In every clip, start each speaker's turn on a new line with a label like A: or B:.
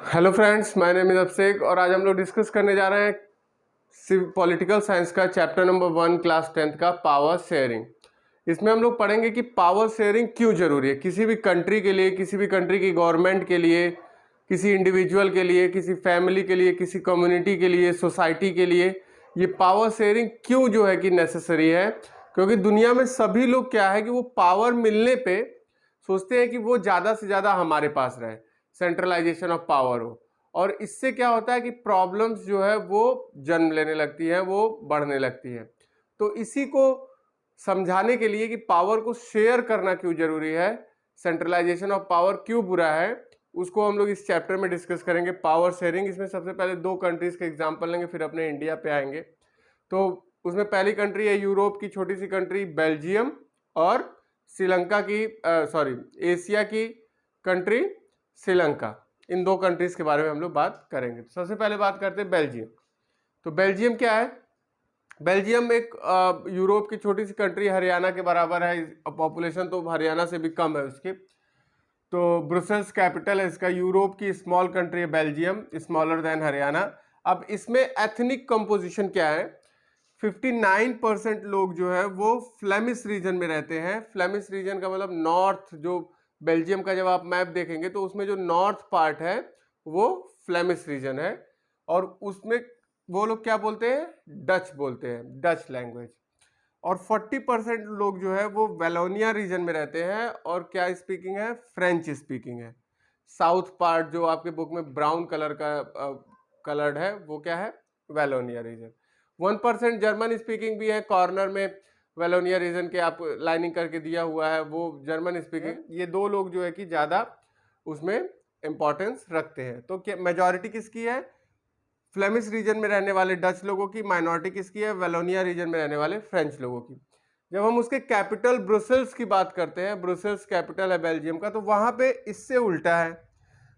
A: Hello friends, my name is Abhishek और आज हम लोग डिस्कस करने जा रहे हैं पॉलिटिकल साइंस का चैप्टर नंबर 1 क्लास 10th का पावर शेयरिंग। इसमें हम लोग पढ़ेंगे कि पावर शेयरिंग क्यों जरूरी है किसी भी कंट्री के लिए, किसी भी कंट्री की गवर्नमेंट के लिए, किसी इंडिविजुअल के लिए, किसी फैमिली के लिए, किसी कम्युनिटी के लिए, सोसाइटी के लिए ये पावर शेयरिंग क्यों जो है कि नेसेसरी है। क्योंकि दुनिया में सभी लोग क्या है कि वो पावर मिलने पे सोचते हैं कि वो ज़्यादा से ज़्यादा हमारे पास रहे, सेंट्रलाइजेशन ऑफ पावर हो, और इससे क्या होता है कि प्रॉब्लम्स जो है वो जन्म लेने लगती है, वो बढ़ने लगती है। तो इसी को समझाने के लिए कि पावर को शेयर करना क्यों जरूरी है, सेंट्रलाइजेशन ऑफ पावर क्यों बुरा है, उसको हम लोग इस चैप्टर में डिस्कस करेंगे। पावर शेयरिंग, इसमें सबसे पहले दो कंट्रीज के एग्जांपल लेंगे, फिर अपने इंडिया पे आएंगे। तो उसमें पहली कंट्री है यूरोप की छोटी सी कंट्री बेल्जियम, और श्रीलंका की एशिया की कंट्री श्रीलंका। इन दो कंट्रीज के बारे में हम लोग बात करेंगे। तो सबसे पहले बात करते हैं बेल्जियम। तो बेल्जियम क्या है? बेल्जियम एक यूरोप की छोटी सी कंट्री, हरियाणा के बराबर है, पॉपुलेशन तो हरियाणा से भी कम है उसकी। तो ब्रुसेल्स कैपिटल है इसका। यूरोप की स्मॉल कंट्री है बेल्जियम, स्मॉलर देन हरियाणा। अब इसमें एथनिक कंपोजिशन क्या है? 59% लोग जो है वो फ्लेमिश रीजन में रहते हैं। फ्लेमिश रीजन का मतलब नॉर्थ, जो बेल्जियम का जब आप मैप देखेंगे तो उसमें जो नॉर्थ पार्ट है वो फ्लेमिश रीजन है, और उसमें वो लोग क्या बोलते हैं? डच बोलते हैं, डच लैंग्वेज। और 40% लोग जो है वो वेलोनिया रीजन में रहते हैं, और क्या स्पीकिंग है? फ्रेंच स्पीकिंग है। साउथ पार्ट जो आपके बुक में ब्राउन कलर का कलर्ड है वो क्या है? Wallonia reason. 1% जर्मन स्पीकिंग भी है, कॉर्नर में वेलोनिया रीजन के आप लाइनिंग करके दिया हुआ है, वो जर्मन स्पीकिंग। ये दो लोग जो है कि ज्यादा उसमें इंपॉर्टेंस रखते हैं। तो क्या मेजॉरिटी किसकी है? फ्लेमिश रीजन में रहने वाले डच लोगों की। माइनॉरिटी किसकी है? वेलोनिया रीजन में रहने वाले फ्रेंच लोगों की। जब हम उसके कैपिटल ब्रुसेल्स की बात करते हैं, ब्रुसेल्स कैपिटल है बेल्जियम का, तो वहां पे इससे उल्टा है।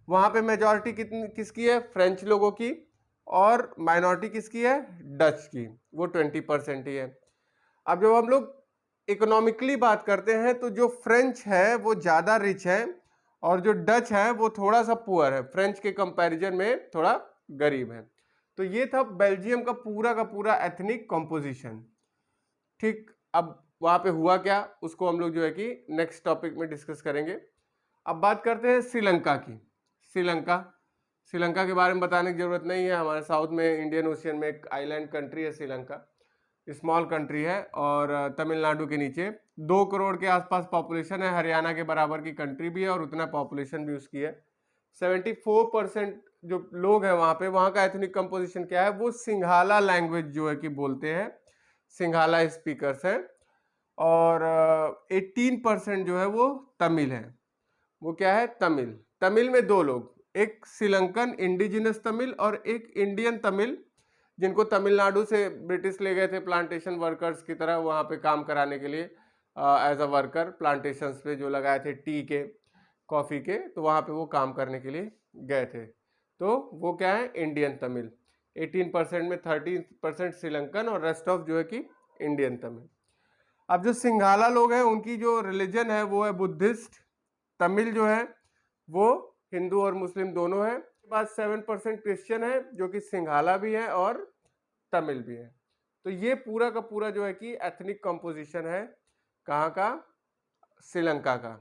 A: वहां पे मेजॉरिटी कितनी किसकी है? फ्रेंच लोगों की, और माइनॉरिटी किसकी है? डच की, वो 20% ही है। अब जब हम लोग इकोनॉमिकली बात करते हैं तो जो फ्रेंच है वो ज्यादा रिच है, और जो डच है वो थोड़ा सा पुअर है, फ्रेंच के कंपैरिजन में थोड़ा गरीब है। तो ये था बेल्जियम का पूरा एथनिक कंपोजिशन। ठीक, अब वहां पे हुआ क्या उसको हम लोग जो है कि नेक्स्ट टॉपिक में डिस्कस करेंगे। अब बात करते हैं श्रीलंका की। श्रीलंका, श्रीलंका के बारे में बताने की जरूरत नहीं है, हमारे साउथ में इंडियन ओशियन में एक आइलैंड कंट्री है श्रीलंका। स्मॉल कंट्री है, और तमिलनाडु के नीचे 2 करोड़ के आसपास पॉपुलेशन है। हरियाणा के बराबर की कंट्री भी है, और उतना पॉपुलेशन भी उसकी है। 74% जो लोग हैं वहां पे, वहां का एथनिक कंपोजिशन क्या है? वो सिंघाला लैंग्वेज जो है कि बोलते हैं, सिंघाला स्पीकर्स हैं। और 18% जो है वो तमिल है। वो क्या है? तमिल। तमिल में दो लोग, एक श्रीलंकन इंडिजिनस तमिल और एक इंडियन तमिल, जिनको तमिलनाडु से ब्रिटिश ले गए थे प्लांटेशन वर्कर्स की तरह वहां पे काम कराने के लिए, एज अ वर्कर प्लांटेशंस पे जो लगाए थे टी के, कॉफी के, तो वहां पे वो काम करने के लिए गए थे। तो वो क्या है? इंडियन तमिल। 18% में 13% श्रीलंकन, और रेस्ट ऑफ जो है कि इंडियन तमिल। अब जो सिंघाला लोग हैं उनकी जो रिलीजन है वो है बुद्धिस्ट। तमिल जो है वो हिंदू और मुस्लिम दोनों है। उसके बाद 7% क्रिश्चियन है, जो कि सिंघाला भी है और तमिल भी है। तो ये पूरा का पूरा जो है कि एथनिक कंपोजिशन है कहाँ का? श्रीलंका का।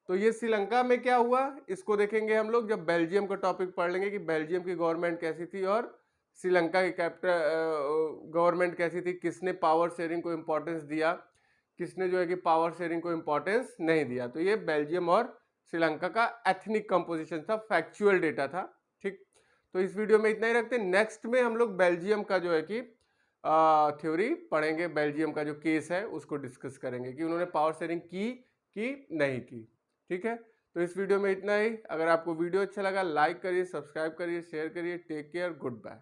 A: तो ये श्रीलंका में क्या हुआ इसको देखेंगे हम लोग जब बेल्जियम का टॉपिक पढ़ लेंगे कि बेल्जियम की गवर्नमेंट कैसी थी और श्रीलंका की कैपिटल गवर्नमेंट कैसी थी, किसने पावर शेयरिंग को इंपॉर्टेंस दिया, किसने जो है कि पावर शेयरिंग को इंपॉर्टेंस नहीं दिया। तो ये बेल्जियम और श्रीलंका का एथनिक कंपोजिशन था, फैक्चुअल डेटा था। ठीक, तो इस वीडियो में इतना ही रखते हैं। नेक्स्ट में हम लोग बेल्जियम का जो है कि थ्योरी पढ़ेंगे, बेल्जियम का जो केस है उसको डिस्कस करेंगे कि उन्होंने पावर शेयरिंग की कि नहीं की। ठीक है, तो इस वीडियो में इतना ही। अगर आपको वीडियो अच्छा लगा लाइक करिए, सब्सक्राइब करिए, शेयर करिए। Take care, good bye.